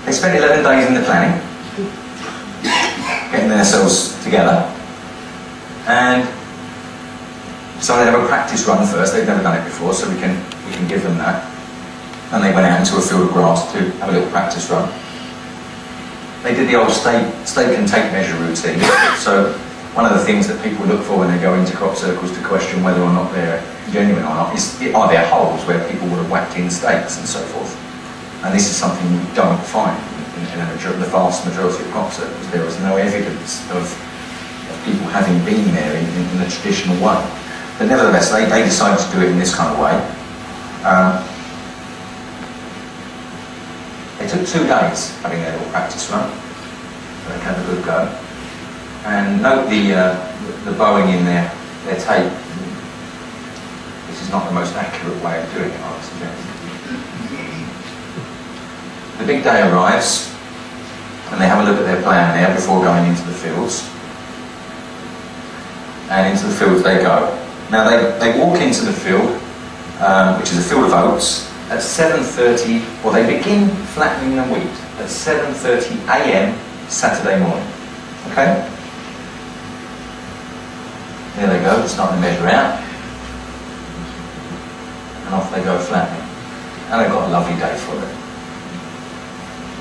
They spent 11 days in the planning, getting themselves together, and decided to have a practice run first. They've never done it before, so we can give them that. And they went out into a field of grass to have a little practice run. They did the old stake and take measure routine. So one of the things that people look for when they go into crop circles to question whether or not they're genuine or not is, are there holes where people would have whacked in stakes and so forth? And this is something we don't find in the vast majority of crop circles. There is no evidence of people having been there in the traditional way. But nevertheless, they decided to do it in this kind of way. They took 2 days having their little practice run. So they had a good go. And note the bowing in their tape. This is not the most accurate way of doing it, I would suggest. The big day arrives, and they have a look at their plan there before going into the fields. And into the fields they go. Now they walk into the field, which is a field of oats, at 7:30, or they begin flattening the wheat at 7:30 a.m. Saturday morning. Okay? There they go, start to measure out. And off they go flattening. And they've got a lovely day for it.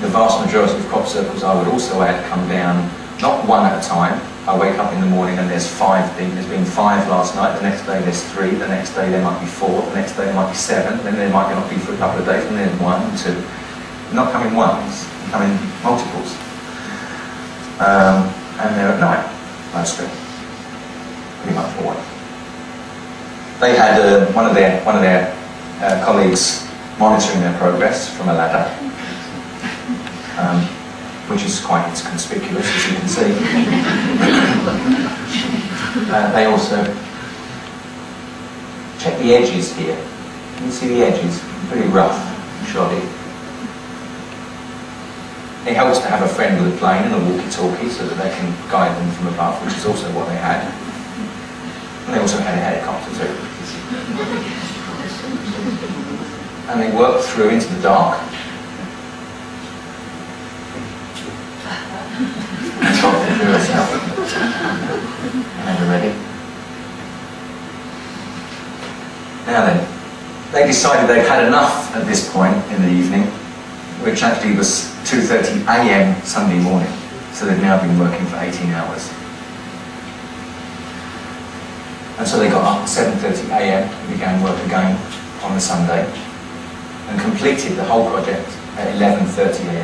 The vast majority of crop circles, I would also add, come down not one at a time. I wake up in the morning and there's 5 being. There's been 5 last night, the next day there's 3, the next day there might be 4, the next day there might be 7, then there might not be for a couple of days, and then 1, 2. They're not coming ones, they're coming multiples. And they're at night, mostly. Pretty much always. They had one of their colleagues monitoring their progress from a ladder. Which is quite conspicuous, as you can see. They also check the edges here. You can see the edges, pretty rough, shoddy. It helps to have a friend with a plane and a walkie-talkie so that they can guide them from above, which is also what they had. And they also had a helicopter too. And they worked through into the dark. And we're ready. Now then, they decided they'd had enough at this point in the evening, which actually was 2:30 a.m. Sunday morning. So they've now been working for 18 hours. And so they got up at 7:30 a.m. and began work again on the Sunday and completed the whole project at 11:30 a.m.